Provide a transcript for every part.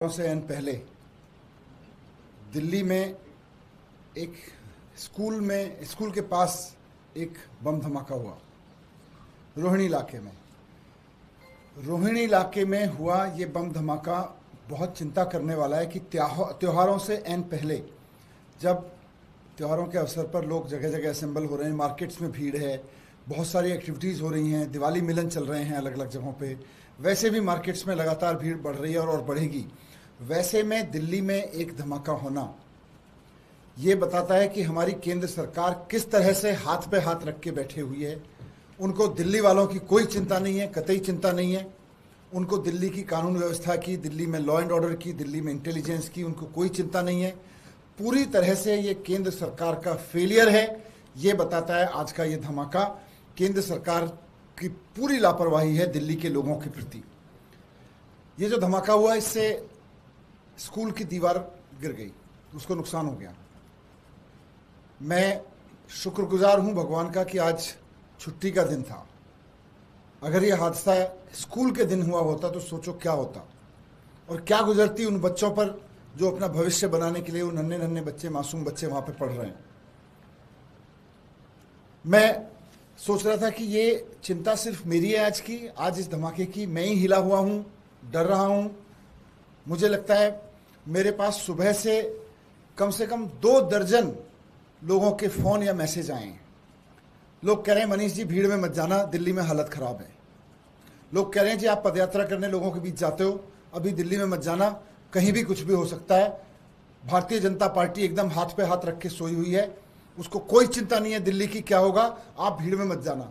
से एन पहले दिल्ली में एक स्कूल के पास एक बम धमाका हुआ। रोहिणी इलाके में हुआ ये बम धमाका बहुत चिंता करने वाला है कि त्योहारों से एन पहले, जब त्योहारों के अवसर पर लोग जगह जगह असेंबल हो रहे हैं, मार्केट्स में भीड़ है, बहुत सारी एक्टिविटीज़ हो रही हैं, दिवाली मिलन चल रहे हैं अलग अलग जगहों पे, वैसे भी मार्केट्स में लगातार भीड़ बढ़ रही है और बढ़ेगी। वैसे में दिल्ली में एक धमाका होना ये बताता है कि हमारी केंद्र सरकार किस तरह से हाथ पे हाथ रख के बैठे हुई है। उनको दिल्ली वालों की कोई चिंता नहीं है, कतई चिंता नहीं है। उनको दिल्ली की कानून व्यवस्था की, दिल्ली में लॉ एंड ऑर्डर की, दिल्ली में इंटेलिजेंस की उनको कोई चिंता नहीं है। पूरी तरह से ये केंद्र सरकार का फेलियर है। ये बताता है आज का ये धमाका, केंद्र सरकार की पूरी लापरवाही है दिल्ली के लोगों के प्रति। ये जो धमाका हुआ, इससे स्कूल की दीवार गिर गई, उसको नुकसान हो गया। मैं शुक्रगुजार हूं भगवान का कि आज छुट्टी का दिन था। अगर ये हादसा स्कूल के दिन हुआ होता तो सोचो क्या होता और क्या गुजरती उन बच्चों पर जो अपना भविष्य बनाने के लिए उन नन्हे नन्हे बच्चे, मासूम बच्चे वहां पे पढ़ रहे हैं। मैं सोच रहा था कि ये चिंता सिर्फ मेरी है आज इस धमाके की। मैं ही हिला हुआ हूं, डर रहा हूं। मुझे लगता है मेरे पास सुबह से कम 2 दर्जन लोगों के फ़ोन या मैसेज आए हैं। लोग कह रहे हैं मनीष जी भीड़ में मत जाना, दिल्ली में हालत ख़राब है। लोग कह रहे हैं जी आप पदयात्रा करने लोगों के बीच जाते हो, अभी दिल्ली में मत जाना, कहीं भी कुछ भी हो सकता है। भारतीय जनता पार्टी एकदम हाथ पे हाथ रख के सोई हुई है, उसको कोई चिंता नहीं है दिल्ली की क्या होगा, आप भीड़ में मत जाना।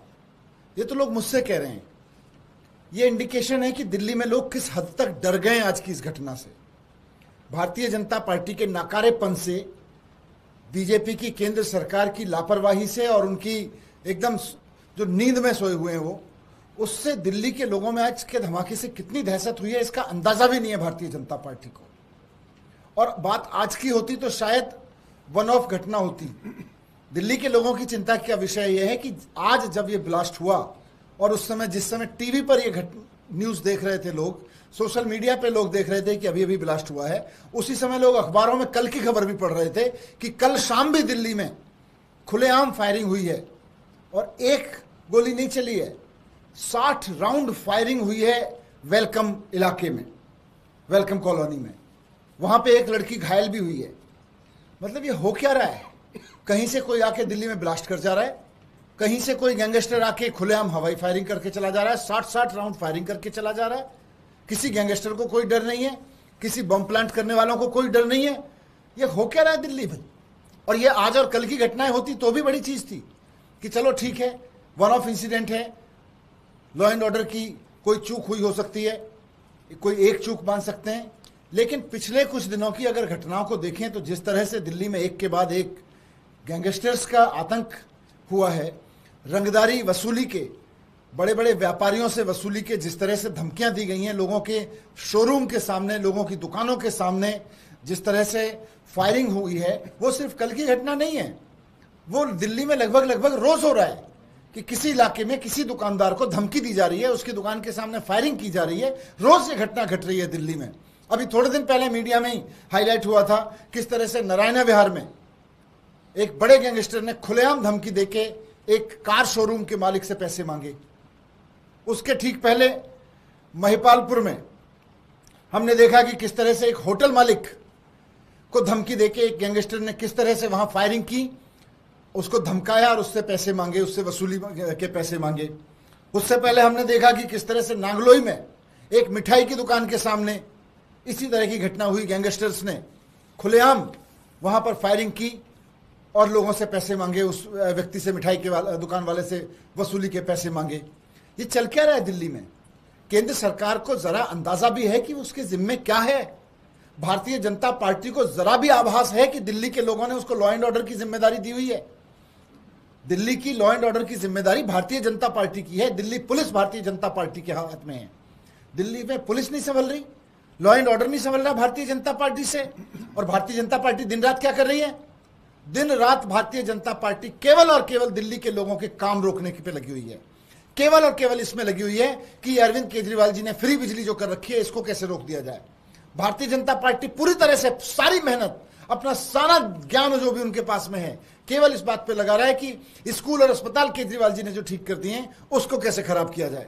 ये तो लोग मुझसे कह रहे हैं। ये इंडिकेशन है कि दिल्ली में लोग किस हद तक डर गए आज की इस घटना से। भारतीय जनता पार्टी के नाकारेपन से, बीजेपी की केंद्र सरकार की लापरवाही से और उनकी एकदम जो नींद में सोए हुए हैं वो, उससे दिल्ली के लोगों में आज के धमाके से कितनी दहशत हुई है इसका अंदाजा भी नहीं है भारतीय जनता पार्टी को। और बात आज की होती तो शायद वन ऑफ घटना होती। दिल्ली के लोगों की चिंता का विषय यह है कि आज जब ये ब्लास्ट हुआ और उस समय जिस समय टीवी पर ये न्यूज़ देख रहे थे लोग, सोशल मीडिया पे लोग देख रहे थे कि अभी अभी ब्लास्ट हुआ है, उसी समय लोग अखबारों में कल की खबर भी पढ़ रहे थे कि कल शाम भी दिल्ली में खुलेआम फायरिंग हुई है और एक गोली नहीं चली है, 60 राउंड फायरिंग हुई है वेलकम इलाके में, वेलकम कॉलोनी में। वहां पे एक लड़की घायल भी हुई है। मतलब ये हो क्या रहा है? कहीं से कोई आके दिल्ली में ब्लास्ट कर जा रहा है, कहीं से कोई गैंगस्टर आके खुलेआम हवाई फायरिंग करके चला जा रहा है, 60 राउंड फायरिंग करके चला जा रहा है। किसी गैंगस्टर को कोई डर नहीं है, किसी बम प्लांट करने वालों को कोई डर नहीं है। ये हो क्या रहा है दिल्ली में? और ये आज और कल की घटनाएं होती तो भी बड़ी चीज थी कि चलो ठीक है, वन ऑफ इंसिडेंट है, लॉ एंड ऑर्डर की कोई चूक हुई हो सकती है, कोई एक चूक मान सकते हैं। लेकिन पिछले कुछ दिनों की अगर घटनाओं को देखें तो जिस तरह से दिल्ली में एक के बाद एक गैंगस्टर्स का आतंक हुआ है, रंगदारी वसूली के, बड़े बड़े व्यापारियों से वसूली के जिस तरह से धमकियां दी गई हैं, लोगों के शोरूम के सामने, लोगों की दुकानों के सामने जिस तरह से फायरिंग हुई है, वो सिर्फ कल की घटना नहीं है। वो दिल्ली में लगभग रोज हो रहा है कि किसी इलाके में किसी दुकानदार को धमकी दी जा रही है, उसकी दुकान के सामने फायरिंग की जा रही है। रोज ये घटना घट रही है दिल्ली में। अभी थोड़े दिन पहले मीडिया में ही हाईलाइट हुआ था किस तरह से नारायण विहार में एक बड़े गैंगस्टर ने खुलेआम धमकी देके एक कार शोरूम के मालिक से पैसे मांगे। उसके ठीक पहले महिपालपुर में हमने देखा कि किस तरह से एक होटल मालिक को धमकी देके एक गैंगस्टर ने किस तरह से वहां फायरिंग की, उसको धमकाया और उससे पैसे मांगे, उससे वसूली के पैसे मांगे। उससे पहले हमने देखा कि किस तरह से नांगलोई में एक मिठाई की दुकान के सामने इसी तरह की घटना हुई। गैंगस्टर्स ने खुलेआम वहां पर फायरिंग की और लोगों से पैसे मांगे, उस व्यक्ति से, मिठाई के दुकान वाले से वसूली के पैसे मांगे। ये चल क्या रहा है दिल्ली में? केंद्र सरकार को जरा अंदाजा भी है कि उसके जिम्मे क्या है? भारतीय जनता पार्टी को जरा भी आभास है कि दिल्ली के लोगों ने उसको लॉ एंड ऑर्डर की जिम्मेदारी दी हुई है? दिल्ली की लॉ एंड ऑर्डर की जिम्मेदारी भारतीय जनता पार्टी की है। दिल्ली पुलिस भारतीय जनता पार्टी के हाथ में है। दिल्ली में पुलिस नहीं संभल रही, लॉ एंड ऑर्डर नहीं संभल रहा भारतीय जनता पार्टी से। और भारतीय जनता पार्टी दिन रात क्या कर रही है? दिन रात भारतीय जनता पार्टी केवल और केवल दिल्ली के लोगों के काम रोकने पे लगी हुई है। केवल और केवल इसमें लगी हुई है कि अरविंद केजरीवाल जी ने फ्री बिजली जो कर रखी है, इसको कैसे रोक दिया जाए। भारतीय जनता पार्टी पूरी तरह से सारी मेहनत, अपना सारा ज्ञान जो भी उनके पास में है, केवल इस बात पे लगा रहा है कि स्कूल और अस्पताल केजरीवाल जी ने जो ठीक कर दिए हैं उसको कैसे खराब किया जाए,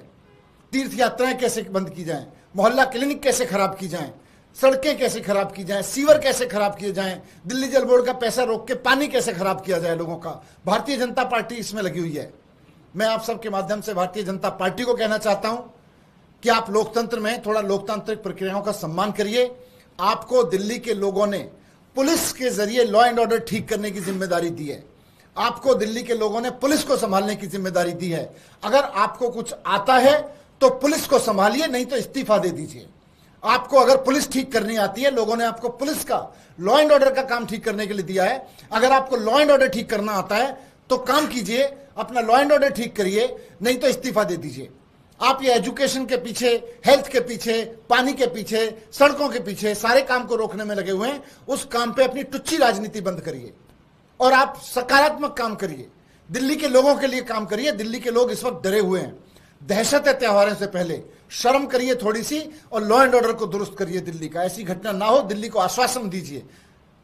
तीर्थ यात्राएं कैसे बंद की जाएं, मोहल्ला क्लिनिक कैसे खराब की जाएं, सड़कें कैसे खराब की जाएं, सीवर कैसे खराब किए जाएं, दिल्ली जल बोर्ड का पैसा रोक के पानी कैसे खराब किया जाए लोगों का। भारतीय जनता पार्टी इसमें लगी हुई है। मैं आप सबके माध्यम से भारतीय जनता पार्टी को कहना चाहता हूं कि आप लोकतंत्र में थोड़ा लोकतांत्रिक प्रक्रियाओं का सम्मान करिए। आपको दिल्ली के लोगों ने पुलिस के जरिए लॉ एंड ऑर्डर ठीक करने की जिम्मेदारी दी है। आपको दिल्ली के लोगों ने पुलिस को संभालने की जिम्मेदारी दी है। अगर आपको कुछ आता है तो पुलिस को संभालिए, नहीं तो इस्तीफा दे दीजिए। आपको अगर पुलिस ठीक करनी आती है, लोगों ने आपको पुलिस का लॉ एंड ऑर्डर का काम ठीक करने के लिए दिया है। अगर आपको लॉ एंड ऑर्डर ठीक करना आता है तो काम कीजिए, अपना लॉ एंड ऑर्डर ठीक करिए, नहीं तो इस्तीफा दे दीजिए। आप ये एजुकेशन के पीछे, हेल्थ के पीछे, पानी के पीछे, सड़कों के पीछे सारे काम को रोकने में लगे हुए हैं। उस काम पे अपनी टुच्ची राजनीति बंद करिए और आप सकारात्मक काम करिए, दिल्ली के लोगों के लिए काम करिए। दिल्ली के लोग इस वक्त डरे हुए हैं, दहशत है त्योहारों से पहले। शर्म करिए थोड़ी सी और लॉ एंड ऑर्डर को दुरुस्त करिए दिल्ली का, ऐसी घटना ना हो। दिल्ली को आश्वासन दीजिए।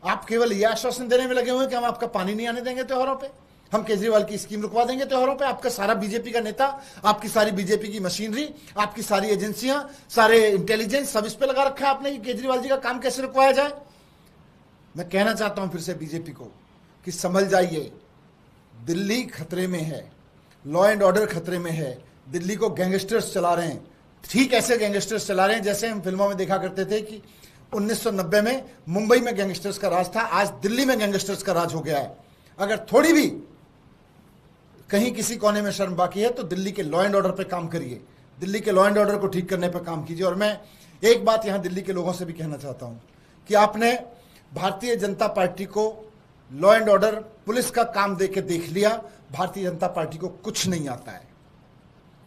आप केवल यह आश्वासन देने में लगे हुए हैं कि हम आपका पानी नहीं आने देंगे त्योहारों पे, हम केजरीवाल की स्कीम रुकवा देंगे त्योहारों पे। आपका सारा बीजेपी का नेता, आपकी सारी बीजेपी की मशीनरी, आपकी सारी एजेंसियां, सारे इंटेलिजेंस सब इस पे लगा रखा है आपने कि केजरीवाल जी का काम कैसे रुकवाया जाए। मैं कहना चाहता हूं फिर से बीजेपी को कि संभल जाइए, दिल्ली खतरे में है, लॉ एंड ऑर्डर खतरे में है। दिल्ली को गैंगस्टर्स चला रहे हैं, ठीक ऐसे गैंगस्टर्स चला रहे हैं जैसे हम फिल्मों में देखा करते थे कि 1990 में मुंबई में गैंगस्टर्स का राज था, आज दिल्ली में गैंगस्टर्स का राज हो गया है। अगर थोड़ी भी कहीं किसी कोने में शर्म बाकी है तो दिल्ली के लॉ एंड ऑर्डर पे काम करिए, दिल्ली के लॉ एंड ऑर्डर को ठीक करने पे काम कीजिए। और मैं एक बात यहां दिल्ली के लोगों से भी कहना चाहता हूं कि आपने भारतीय जनता पार्टी को लॉ एंड ऑर्डर, पुलिस का काम देके देख लिया। भारतीय जनता पार्टी को कुछ नहीं आता है,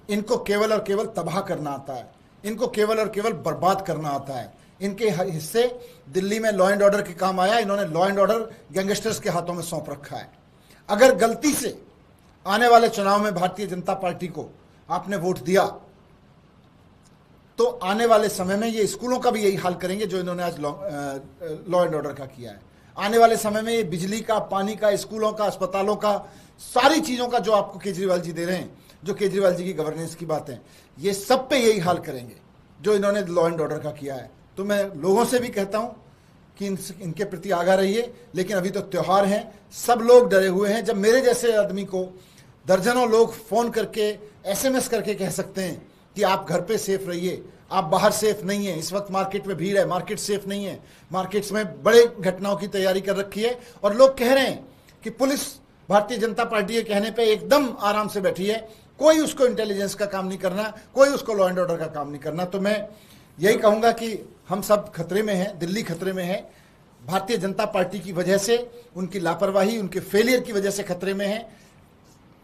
इनको केवल और केवल तबाह करना आता है, इनको केवल और केवल बर्बाद करना आता है। इनके हिस्से दिल्ली में लॉ एंड ऑर्डर के काम आया, इन्होंने लॉ एंड ऑर्डर गैंगस्टर्स के हाथों में सौंप रखा है। अगर गलती से आने वाले चुनाव में भारतीय जनता पार्टी को आपने वोट दिया तो आने वाले समय में ये स्कूलों का भी यही हाल करेंगे जो इन्होंने आज लॉ एंड ऑर्डर का किया है। आने वाले समय में ये बिजली का, पानी का, स्कूलों का, अस्पतालों का, सारी चीजों का जो आपको केजरीवाल जी दे रहे हैं, जो केजरीवाल जी की गवर्नेंस की बात है, ये सब पे यही हाल करेंगे जो इन्होंने लॉ एंड ऑर्डर का किया है। तो मैं लोगों से भी कहता हूं कि इनके प्रति आगाह रहिए। लेकिन अभी तो त्योहार हैं, सब लोग डरे हुए हैं। जब मेरे जैसे आदमी को दर्जनों लोग फोन करके, SMS करके कह सकते हैं कि आप घर पे सेफ रहिए, आप बाहर सेफ नहीं है, इस वक्त मार्केट में भीड़ है, मार्केट सेफ नहीं है, मार्केट्स में बड़े घटनाओं की तैयारी कर रखी है, और लोग कह रहे हैं कि पुलिस भारतीय जनता पार्टी के कहने पे एकदम आराम से बैठी है, कोई उसको इंटेलिजेंस का काम नहीं करना, कोई उसको लॉ एंड ऑर्डर का काम नहीं करना। तो मैं यही कहूंगा कि हम सब खतरे में हैं, दिल्ली खतरे में है, भारतीय जनता पार्टी की वजह से, उनकी लापरवाही, उनके फेलियर की वजह से खतरे में है।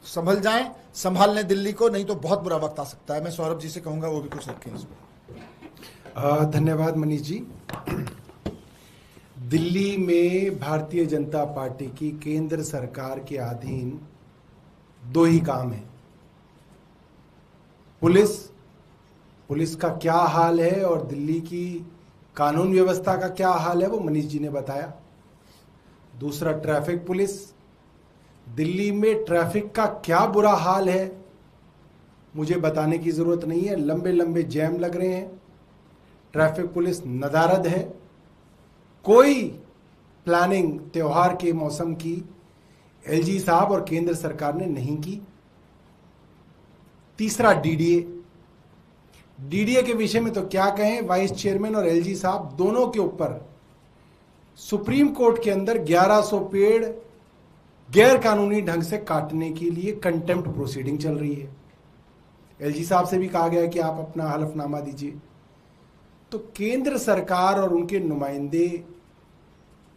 संभल जाएं, संभाल लें दिल्ली को, नहीं तो बहुत बुरा वक्त आ सकता है। मैं सौरभ जी से कहूंगा वो भी कुछ रखें इसमें। धन्यवाद मनीष जी। दिल्ली में भारतीय जनता पार्टी की केंद्र सरकार के अधीन दो ही काम है। पुलिस का क्या हाल है और दिल्ली की कानून व्यवस्था का क्या हाल है वो मनीष जी ने बताया। दूसरा ट्रैफिक पुलिस, दिल्ली में ट्रैफिक का क्या बुरा हाल है मुझे बताने की जरूरत नहीं है। लंबे लंबे जैम लग रहे हैं, ट्रैफिक पुलिस नदारद है। कोई प्लानिंग त्योहार के मौसम की LG साहब और केंद्र सरकार ने नहीं की। तीसरा डीडीए के विषय में तो क्या कहें, वाइस चेयरमैन और LG साहब दोनों के ऊपर सुप्रीम कोर्ट के अंदर 1100 पेड़ गैर कानूनी ढंग से काटने के लिए कंटेम्प्ट प्रोसीडिंग चल रही है। LG साहब से भी कहा गया है कि आप अपना हलफनामा दीजिए। तो केंद्र सरकार और उनके नुमाइंदे,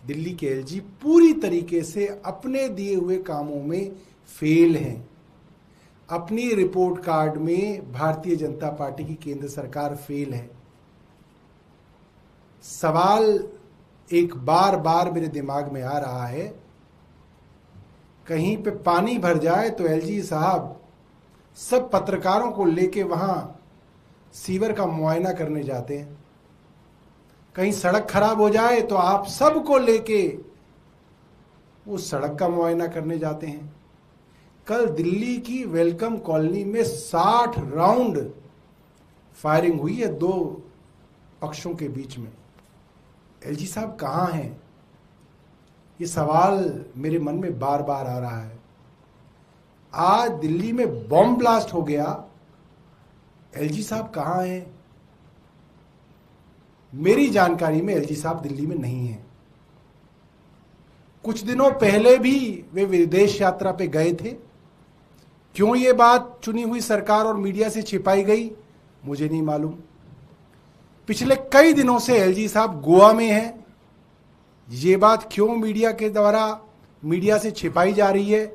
दिल्ली के LG पूरी तरीके से अपने दिए हुए कामों में फेल हैं। अपनी रिपोर्ट कार्ड में भारतीय जनता पार्टी की केंद्र सरकार फेल है। सवाल एक बार बार मेरे दिमाग में आ रहा है, कहीं पे पानी भर जाए तो LG साहब सब पत्रकारों को लेके वहां सीवर का मुआयना करने जाते हैं। कहीं सड़क खराब हो जाए तो आप सबको लेके उस सड़क का मुआयना करने जाते हैं। कल दिल्ली की वेलकम कॉलोनी में 60 राउंड फायरिंग हुई है दो पक्षों के बीच में। एलजी साहब कहाँ हैं? ये सवाल मेरे मन में बार बार आ रहा है। आज दिल्ली में बॉम्ब ब्लास्ट हो गया, एलजी साहब कहाँ हैं? मेरी जानकारी में एलजी साहब दिल्ली में नहीं हैं। कुछ दिनों पहले भी वे विदेश यात्रा पे गए थे। क्यों ये बात चुनी हुई सरकार और मीडिया से छिपाई गई, मुझे नहीं मालूम। पिछले कई दिनों से एलजी साहब गोवा में हैं। ये बात क्यों मीडिया के द्वारा मीडिया से छिपाई जा रही है,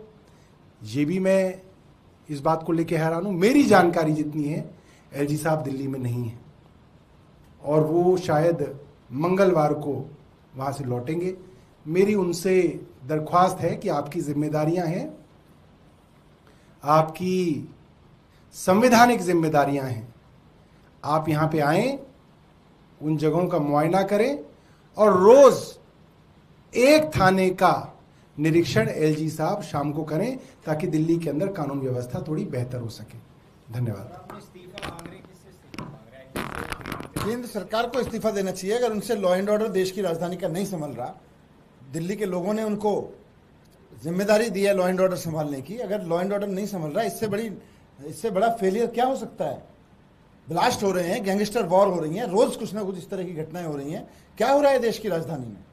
ये भी मैं इस बात को लेकर हैरान हूं। मेरी जानकारी जितनी है, एलजी साहब दिल्ली में नहीं है और वो शायद मंगलवार को वहां से लौटेंगे। मेरी उनसे दरख्वास्त है कि आपकी जिम्मेदारियां हैं, आपकी संवैधानिक जिम्मेदारियां हैं, आप यहां पे आएं, उन जगहों का मुआयना करें और रोज एक थाने का निरीक्षण एलजी साहब शाम को करें ताकि दिल्ली के अंदर कानून व्यवस्था थोड़ी बेहतर हो सके। धन्यवाद। केंद्र सरकार को इस्तीफा देना चाहिए। अगर उनसे लॉ एंड ऑर्डर देश की राजधानी का नहीं संभल रहा, दिल्ली के लोगों ने उनको जिम्मेदारी दी है लॉ एंड ऑर्डर संभालने की, अगर लॉ एंड ऑर्डर नहीं संभल रहा, इससे बड़ा फेलियर क्या हो सकता है? ब्लास्ट हो रहे हैं, गैंगस्टर वॉर हो रही है, रोज कुछ ना कुछ इस तरह की घटनाएं हो रही हैं। क्या हो रहा है देश की राजधानी में?